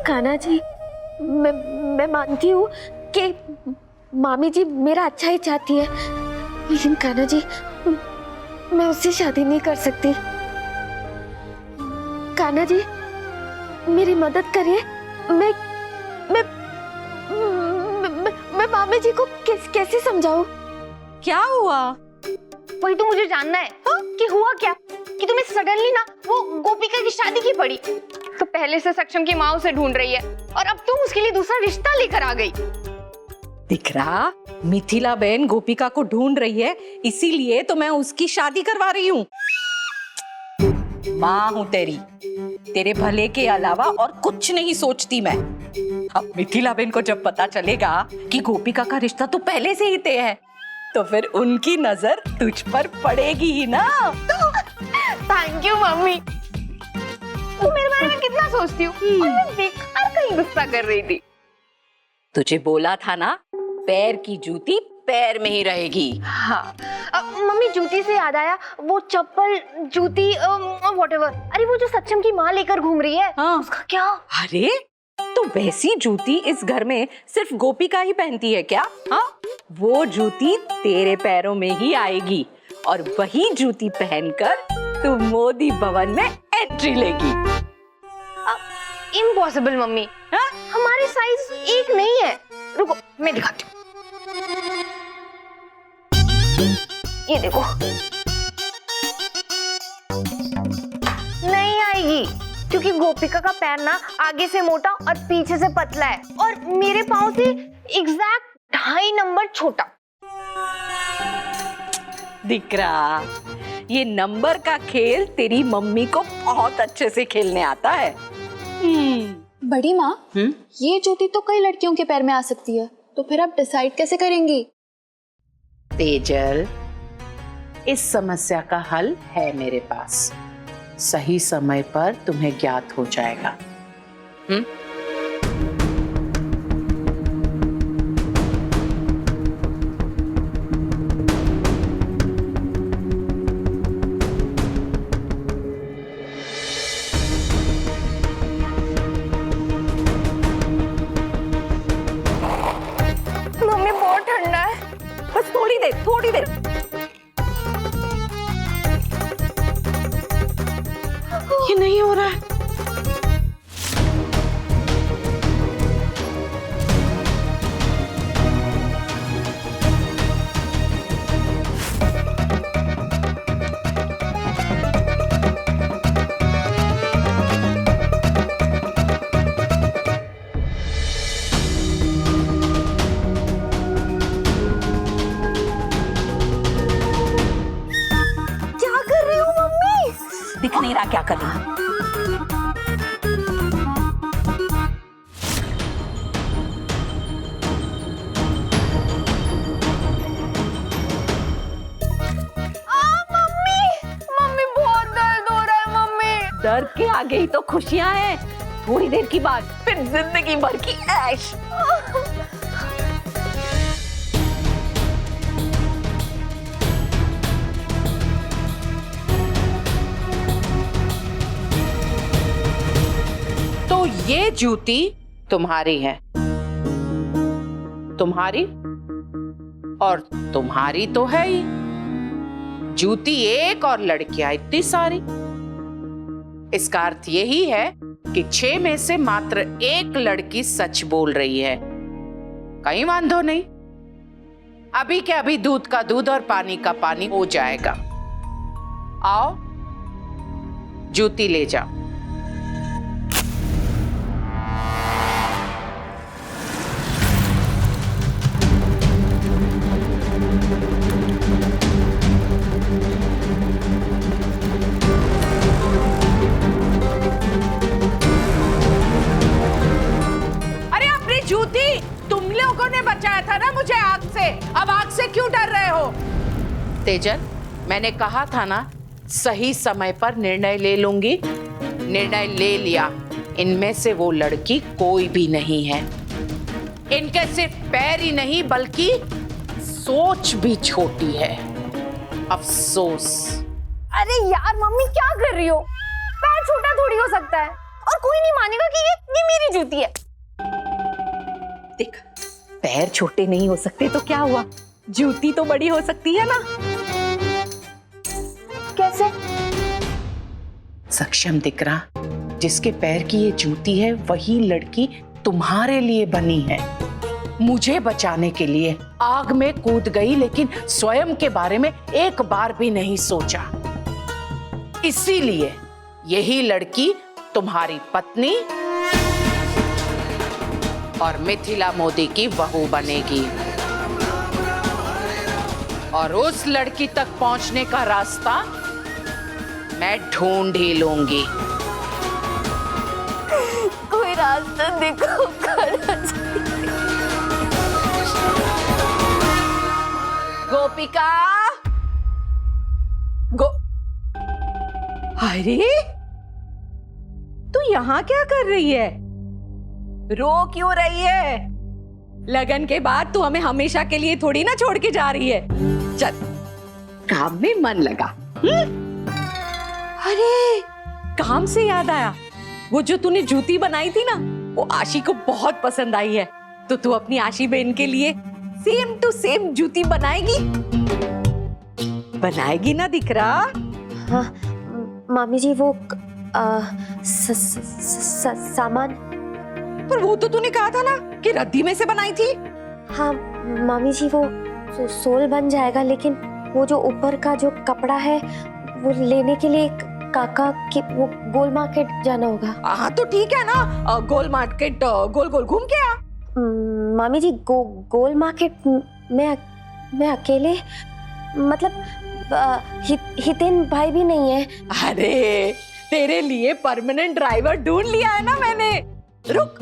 कान्हा जी, मैं मानती हूँ कि मामी जी मेरा अच्छा ही चाहती है, लेकिन कान्हा जी मैं उससे शादी नहीं कर सकती। कान्हा जी मेरी मदद करिए। मैं मामी जी को कैसे समझाऊं? क्या हुआ? वही तो मुझे जानना है कि हुआ क्या, कि तुम्हें सडनली ना वो गोपिका की शादी की पड़ी। तो पहले से सक्षम की माँ उसे ढूंढ रही है और अब तुम उसके लिए दूसरा रिश्ता लेकर आ गई। दिख रहा, मिथिला बहन गोपिका को ढूंढ रही है, इसीलिए तो मैं उसकी शादी करवा रही हूँ। माँ हूँ तेरी, तेरे भले के अलावा और कुछ नहीं सोचती मैं। अब मिथिला बहन को जब पता चलेगा कि गोपिका का रिश्ता तो पहले से ही तय है, तो फिर उनकी नजर तुझ पर पड़ेगी ही ना। थैंक यू मम्मी, तू मेरे बारे में कितना सोचती हो। और मैं बेकार कहीं गुस्सा कर रही थी। तुझे बोला था ना, पैर की जूती पैर में ही रहेगी। हाँ मम्मी, जूती से याद आया, वो चप्पल जूती व्हाटएवर, अरे वो जो सक्षम की माँ लेकर घूम रही है, हाँ। उसका क्या? अरे तो वैसी जूती इस घर में सिर्फ गोपिका ही पहनती है क्या? हाँ, वो जूती तेरे पैरों में ही आएगी और वही जूती पहनकर तू मोदी भवन में एंट्री लेगी। इम्पॉसिबल मम्मी, हाँ? हमारे साइज एक नहीं है। रुको मैं दिखाती हूँ, ये देखो। नहीं आएगी, क्योंकि गोपिका का पैर ना आगे से मोटा और पीछे से पतला है, और मेरे पाँव से एग्जैक्ट 2.5 नंबर छोटा। दिख रहा, ये नंबर का खेल तेरी मम्मी को बहुत अच्छे से खेलने आता है। बड़ी माँ, ये जूती तो कई लड़कियों के पैर में आ सकती है, तो फिर आप डिसाइड कैसे करेंगी? तेजल, इस समस्या का हल है मेरे पास। सही समय पर तुम्हें ज्ञात हो जाएगा। मम्मी बहुत ठंडा है। बस थोड़ी देर, थोड़ी देर। ये नहीं हो रहा है। क्या कर रही हो मम्मी? दिख नहीं रहा क्या कर रही है? मम्मी बहुत दर्द हो रहा है मम्मी। दर्द के आगे ही तो खुशियां हैं। थोड़ी देर की बात, फिर जिंदगी भर की ऐश। तो ये जूती तुम्हारी है, तुम्हारी और तुम्हारी तो है ही। जूती एक और लड़कियां इतनी सारी। इसका अर्थ यही है कि 6 में से मात्र एक लड़की सच बोल रही है। कहीं वांधो नहीं, अभी के अभी दूध का दूध और पानी का पानी हो जाएगा। आओ, जूती ले जाओ। जूती, तुम लोगों ने बचाया था ना मुझे आग से, अब आग से क्यों डर रहे हो? तेजल, मैंने कहा था ना, सही समय पर निर्णय ले लूंगी। निर्णय ले लिया। इनमें से वो लड़की कोई भी नहीं है। इनके सिर्फ पैर ही नहीं बल्कि सोच भी छोटी है। अफसोस। अरे यार मम्मी क्या कर रही हो? पैर छोटा थोड़ी हो सकता है, और कोई नहीं मानेगा कि ये मेरी जूती है। देख, पैर छोटे नहीं हो सकते तो क्या हुआ, जूती तो बड़ी हो सकती है ना। कैसे? सक्षम दिख रहा, जिसके पैर की ये जूती है वही लड़की तुम्हारे लिए बनी है। मुझे बचाने के लिए आग में कूद गई, लेकिन स्वयं के बारे में एक बार भी नहीं सोचा। इसीलिए यही लड़की तुम्हारी पत्नी और मिथिला मोदी की बहू बनेगी, और उस लड़की तक पहुंचने का रास्ता मैं ढूंढ ही लूंगी। कोई रास्ता देखो कान्हा जी। गोपिका, अरे तू यहाँ क्या कर रही है? रो क्यों रही है? लगन के बाद तू हमें हमेशा के लिए थोड़ी ना छोड़ के जा रही है। चल काम में मन लगा। अरे काम से याद आया, वो जो तूने जूती बनाई थी ना, वो आशी को बहुत पसंद आई है। तो तू अपनी आशी बहन के लिए सेम टू सेम जूती बनाएगी ना दिख रहा? हाँ मामी जी, वो सामान। पर वो तो तूने कहा था ना कि रद्दी में से बनाई थी। हाँ मामी जी, वो सोल बन जाएगा, लेकिन वो जो ऊपर का जो कपड़ा है वो लेने के लिए काका के वो गोल मार्केट जाना होगा। हाँ तो ठीक है ना, गोल मार्केट गोल गोल घूम के आ। मामी जी, गोल मार्केट मैं अकेले, मतलब हितेन भाई भी नहीं है। अरे तेरे लिए परमानेंट ड्राइवर ढूंढ लिया है ना मैंने। रुक,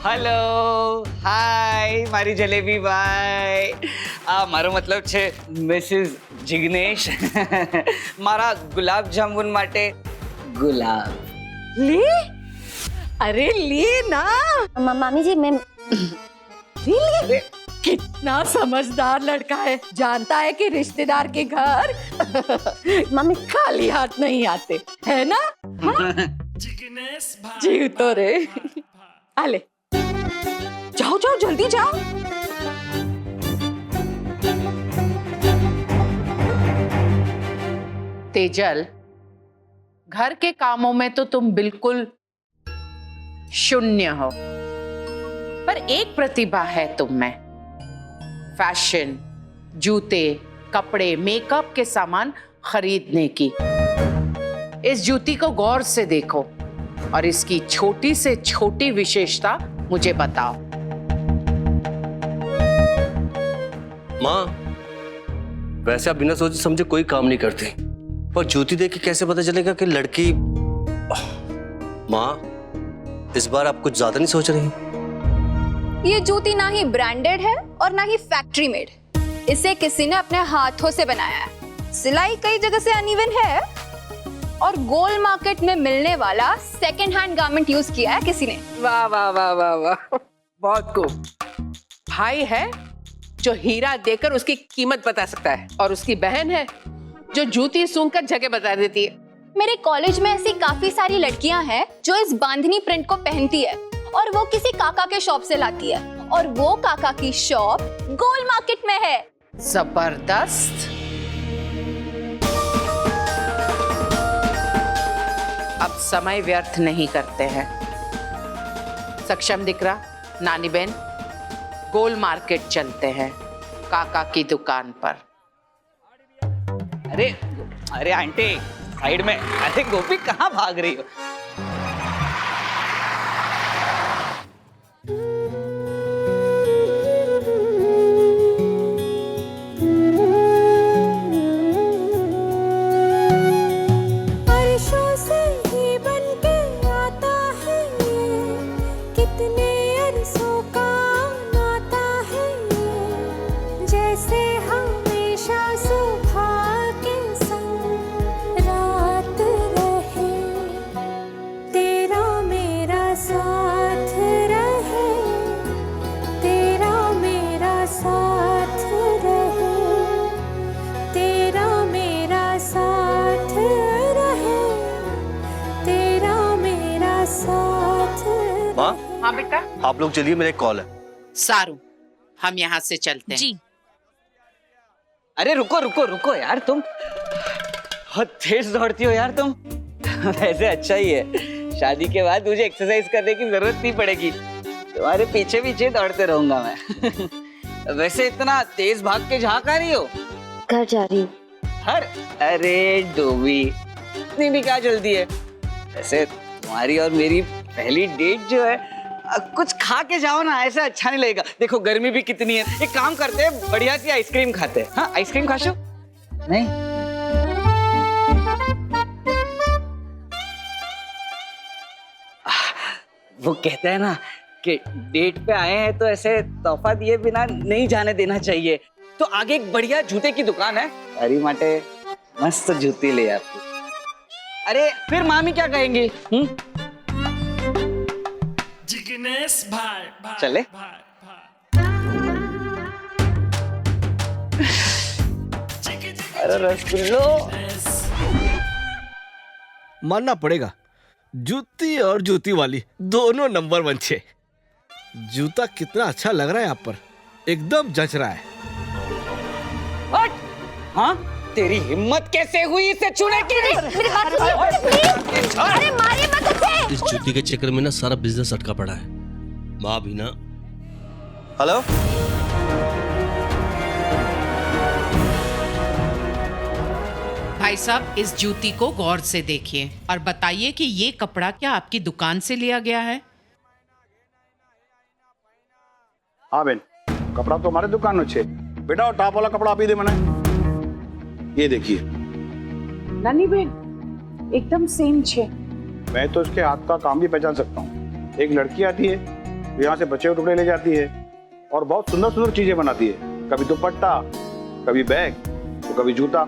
हेलो, हाय મારી જલેબી ભાઈ। મારો મતલબ છે મિસિસ જિગ્નેશ। મારા ગુલાબ જામુન માટે ગુલાબ। ले, अरे ले ना। मामी जी, मैं ले। कितना समझदार लड़का है, जानता है कि रिश्तेदार के घर मामी खाली हाथ नहीं आते, है ना? हाँ? जीव तो रे। आले, जाओ जाओ जल्दी जाओ। तेजल, घर के कामों में तो तुम बिल्कुल शून्य हो, पर एक प्रतिभा है तुम में। फैशन, जूते, कपड़े, मेकअप के सामान खरीदने की। इस जूती को गौर से देखो और इसकी छोटी से छोटी विशेषता मुझे बताओ। माँ, वैसे आप बिना सोचे समझे कोई काम नहीं करती, पर जूती देख के कैसे पता चलेगा कि लड़की। माँ, इस बार आप कुछ ज्यादा नहीं सोच रही? ये जूती ना ही ब्रांडेड है और ना ही फैक्ट्री मेड। इसे किसी ने अपने हाथों से बनाया है। सिलाई कई जगह से अनइवन है और गोल मार्केट में मिलने वाला सेकंड हैंड गारमेंट यूज किया है किसी ने। वाह वाह वाह वाह वाह, बहुत खूब। भाई है जो हीरा देकर उसकी कीमत बता सकता है, और उसकी बहन है जो जूती सूंघकर जगह बता देती है। मेरे कॉलेज में ऐसी काफी सारी लड़कियां हैं जो इस बांधनी प्रिंट को पहनती है और वो किसी काका के शॉप से लाती है, और वो काका की शॉप गोल मार्केट में है। जबरदस्त। अब समय व्यर्थ नहीं करते हैं। सक्षम दिख रहा, नानी बहन, गोल मार्केट चलते हैं, काका की दुकान पर। अरे अरे आंटी, साइड में। अरे गोपी, कहाँ भाग रही हो? माँ हाँ बेटा। आप लोग चलिए, मेरा एक कॉल है। सारू, हम यहाँ से चलते हैं। जी। अरे रुको रुको रुको यार, तुम बहुत तेज दौड़ती हो यार तुम। वैसे अच्छा ही है, शादी के बाद मुझे एक्सरसाइज करने की जरूरत नहीं पड़ेगी, तुम्हारे पीछे पीछे दौड़ते रहूंगा मैं। वैसे इतना तेज भाग के जहाँ आ रही हो? घर जा रही हूँ। अरे डोबी, इतनी भी क्या जल्दी है? वैसे तुम्हारी और मेरी पहली डेट जो है, कुछ खा के जाओ ना, ऐसा अच्छा नहीं लगेगा। देखो गर्मी भी कितनी है, एक काम करते हैं, बढ़िया सी आइसक्रीम खाते हैं। हाँ आइसक्रीम खाशो? नहीं? वो कहते हैं ना कि डेट पे आए हैं तो ऐसे तोहफा दिए बिना नहीं जाने देना चाहिए। तो आगे एक बढ़िया जूते की दुकान है, अरे माटे मस्त जूती ले आती। अरे फिर मामी क्या कहेंगी? चले? अरे रसगुल्लो। मानना पड़ेगा, जूती और जूती वाली दोनों नंबर 1 छे। जूता कितना अच्छा लग रहा है आप पर, एकदम जच रहा है। हाँ तेरी हिम्मत कैसे हुई इसे छूने की? मेरी बात सुनिए प्लीज। अरे मारिए मत उसे। इस जूती के चक्कर में ना सारा बिजनेस अटका पड़ा है। माँ भी ना। हेलो, भाई साहब, इस जूती को गौर से देखिए और बताइए कि ये कपड़ा क्या आपकी दुकान से लिया गया है? हाँ बेन, कपड़ा तो हमारे दुकान में छे। बेटा टॉप वाला कपड़ा आप ही दे मने। ये देखिए। नानी बेन, एकदम सेम छे। मैं तो इसके हाथ का काम भी पहचान सकता हूँ। एक लड़की आती है, यहाँ से बचे हुए टुकड़े ले जाती है और बहुत सुंदर सुंदर चीजें बनाती है। कभी दुपट्टा, कभी बैग, तो कभी जूता।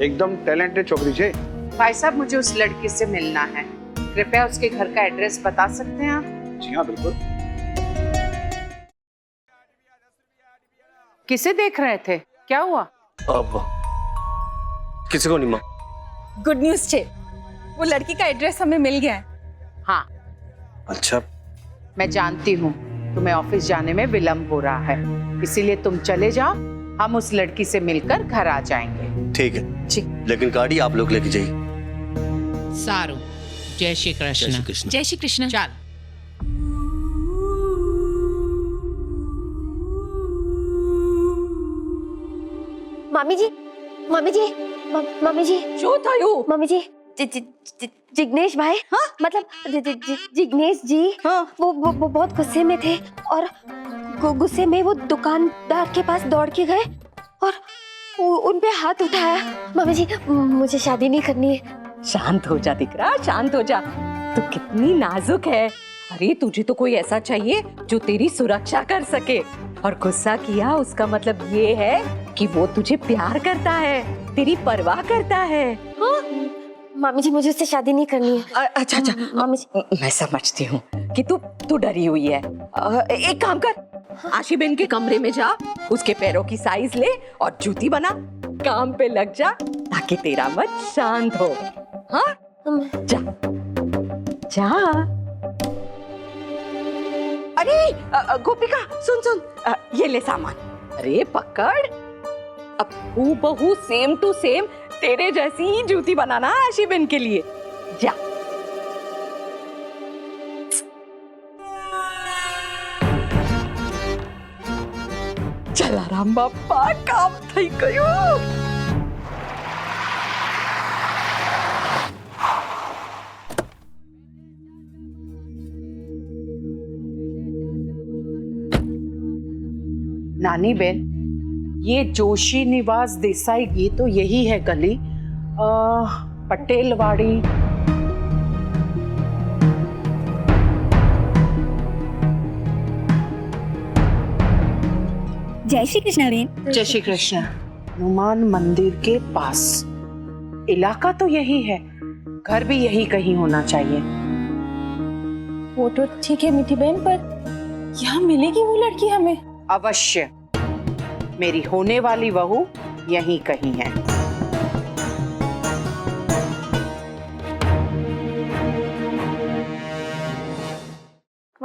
एकदम टैलेंटेड छोकरी छे। भाई साहब, मुझे उस लड़की से मिलना है। कृपया उसके घर का एड्रेस बता सकते हैं आप? जी हाँ बिल्कुल। किसे देख रहे थे? क्या हुआ? अब किसी को नहीं माँ। गुड न्यूज छे, वो लड़की का एड्रेस हमें मिल गया है। हाँ, अच्छा, मैं जानती हूँ तुम्हें ऑफिस जाने में विलंब हो रहा है, इसीलिए तुम चले जाओ, हम उस लड़की से मिलकर घर आ जाएंगे। ठीक है जी। लेकिन गाड़ी आप लोग लेके जाइए। सारू, जय श्री कृष्ण। जय श्री कृष्ण। जय श्री कृष्ण। चल। मामी जी, मामी जी, मामी जी, શું થયું? मामी जी, जिग्नेश भाई, हाँ मतलब जिग्नेश जी, हाँ वो बहुत गुस्से में थे और गुस्से में वो दुकानदार के पास दौड़ के गए और उन पे हाथ उठाया। मामी जी, मुझे शादी नहीं करनी है। शांत हो जा दिकरा, शांत हो जा। तू कितनी नाजुक है। अरे तुझे तो कोई ऐसा चाहिए जो तेरी सुरक्षा कर सके, और गुस्सा किया उसका मतलब ये है कि वो तुझे प्यार करता है, तेरी परवाह करता है। हाँ? मामी जी, मुझे उससे शादी नहीं करनी है। अच्छा अच्छा, मामी जी, मैं समझती हूँ कि तू डरी हुई है। एक काम कर, आशीबेन के कमरे में जा, उसके पैरों की साइज ले और जूती बना, काम पे लग जा ताकि तेरा मन शांत हो। हाँ जा जा। अरे गोपिका सुन सुन, ये ले सामान। अरे पकड़, अब हूबहू सेम टू सेम तेरे जैसी ही जूती बनाना आशीबेन के लिए। जा। जलाराम बाप्पा, काम થઈ ગયું। नानी बेन, ये जोशी निवास देसाई, ये तो यही है गली, पटेलवाड़ी। जय श्री कृष्ण बेन। जय श्री कृष्ण। हनुमान मंदिर के पास। इलाका तो यही है, घर भी यही कहीं होना चाहिए। वो तो ठीक है मीठी बहन, पर यहाँ मिलेगी वो लड़की हमें? अवश्य, मेरी होने वाली बहू यहीं कहीं है।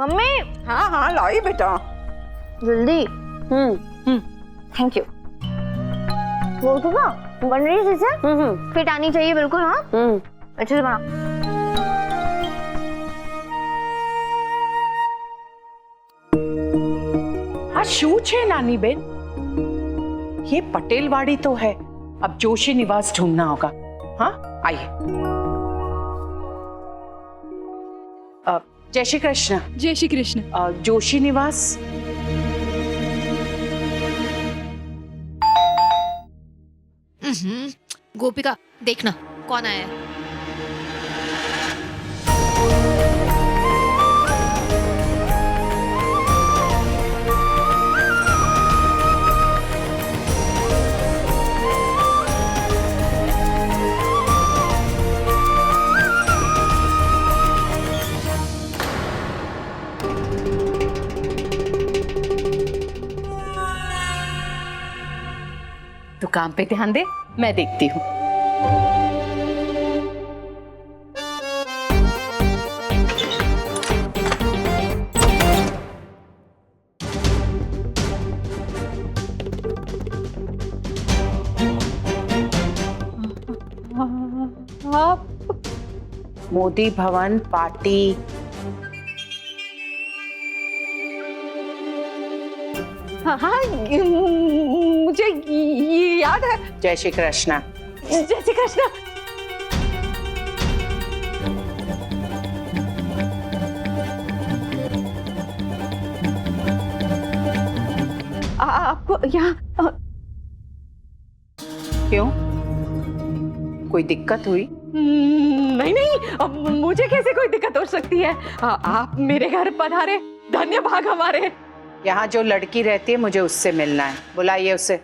मम्मी हाँ हाँ लाई बेटा। जल्दी। Thank you. वो तो ना बन रही है जैसे फिट आनी चाहिए बिल्कुल। हाँ अच्छे से बना। हाँ शू छे नानी बेन, ये पटेलवाड़ी तो है, अब जोशी निवास ढूंढना होगा। हाँ आइए। जय श्री कृष्ण। जय श्री कृष्ण। जोशी निवास। गोपिका देखना कौन आया है। तू काम पे ध्यान दे, मैं देखती हूँ। मोदी भवन पार्टी। हाँ हाँ मुझे ये याद है। जय श्री कृष्ण। जय श्री कृष्ण। आपको यहाँ क्यों, कोई दिक्कत हुई? नहीं नहीं, अब मुझे कैसे कोई दिक्कत हो सकती है। आप मेरे घर पधारे, धन्य भाग हमारे। यहाँ जो लड़की रहती है मुझे उससे मिलना है, बुलाइए उसे।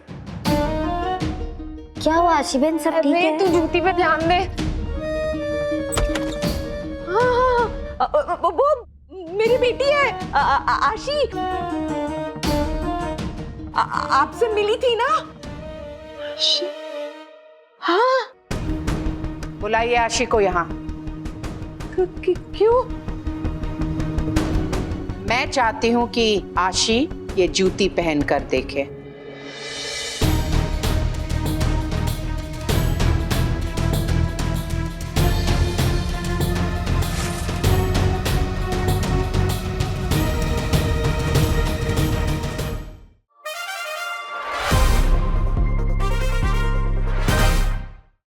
क्या हुआ आशीबेन, सब ठीक है? तू जूती पे ध्यान दे। हाँ वो मेरी बेटी है आशी, आपसे मिली थी ना? हाँ बुलाइए आशी को यहाँ। क्यों? मैं चाहती हूँ कि आशी ये जूती पहन कर देखे।